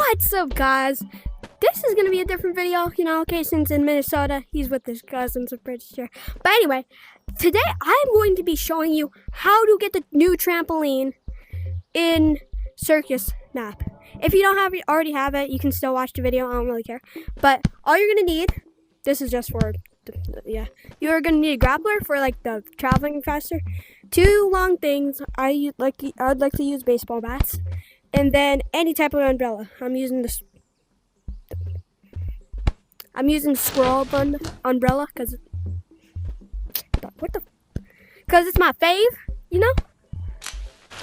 What's up, guys? This is gonna be a different video, okay, since in Minnesota he's with his cousins, I'm pretty sure. But anyway, today I'm going to be showing you how to get the new trampoline in Circus map. If you don't already have it, you can still watch the video. I don't really care. But all you're gonna need, this is just for you're gonna need a grappler for like the traveling faster. Two long things. I'd like to use baseball bats, and then any type of umbrella. I'm using the squirrel umbrella because it's my fave, And now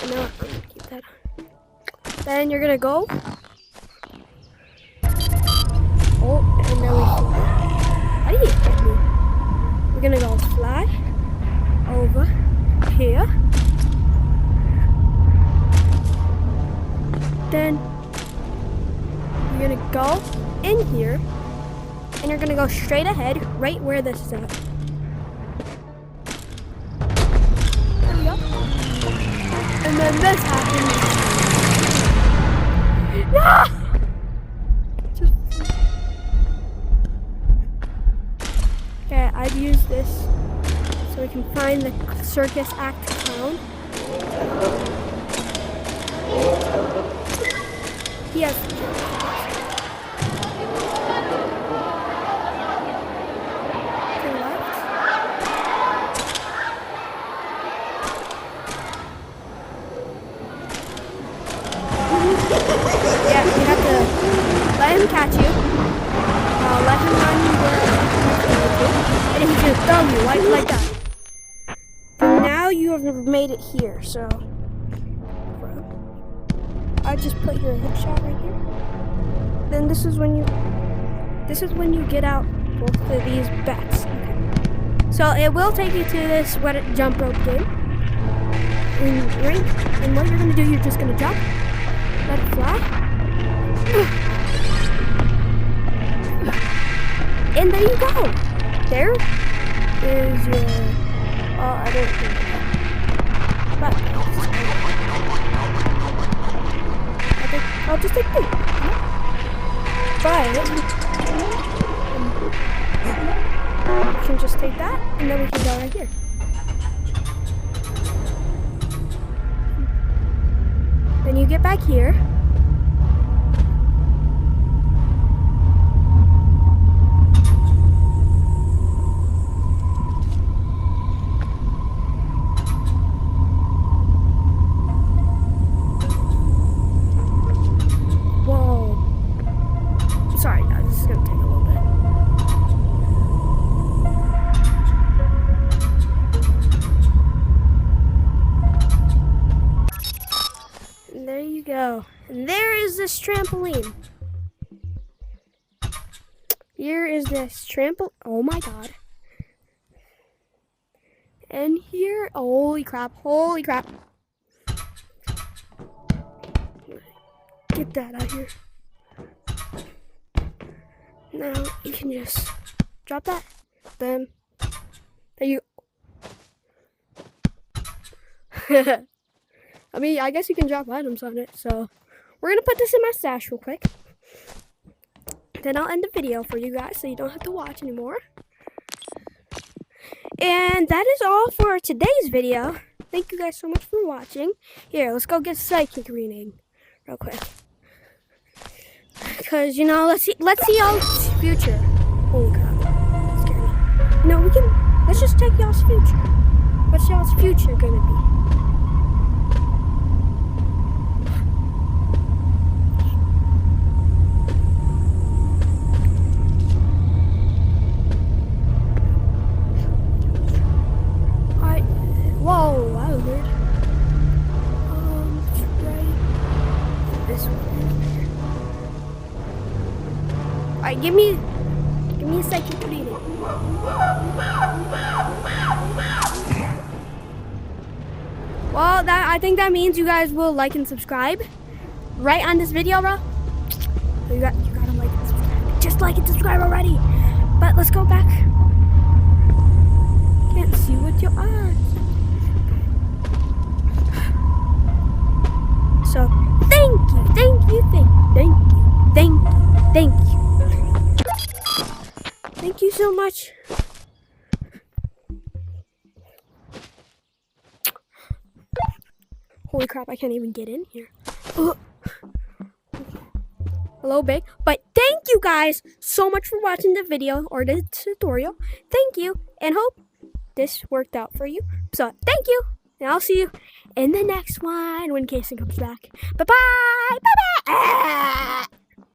I'm gonna keep that on. Then you're gonna go. Oh, and then we fly. How do you hit me? We're gonna go fly over here. Then you're gonna go in here, and you're gonna go straight ahead, right where this is at. There we go. And then this happens. No! Okay, I'd use this so we can find the circus act clown. He has to the left. Yeah, you have to let him catch you. Let him run where and he can throw you like that. And now you have made it here, so I just put your hook shot right here. Then this is when you get out both of these bats. Okay. So it will take you to this jump rope game. And what you're gonna do, you're just gonna jump, let it fly. And there you go. There is your. I don't think. But I'll just take two. But we can just take that, and then we can go right here. Then you get back here. Sorry guys, this is gonna take a little bit. And there you go. And there is this trampoline. Here is this trampoline. Oh my god. And here, holy crap. Get that out of here. Now you can just drop that. Then there you. I mean, I guess you can drop items on it. So we're gonna put this in my stash real quick. Then I'll end the video for you guys, so you don't have to watch anymore. And that is all for today's video. Thank you guys so much for watching. Here, let's go get psychic reading real quick. Because, let's see y'all's future. Holy crap. That scared me. No, let's just check y'all's future. What's y'all's future gonna be? Alright. Whoa, that was weird. Right. This one. Alright, give me a second to read it. Well, I think that means you guys will like and subscribe right on this video, bro. You gotta like and subscribe. Just like and subscribe already. But let's go back. Can't see with your eyes. So thank you. so much. Holy crap, I can't even get in here. Oh. A little big. But thank you guys so much for watching the video or the tutorial. Thank you. And hope this worked out for you. So thank you. And I'll see you in the next one when Kason comes back. Bye-bye. Bye-bye.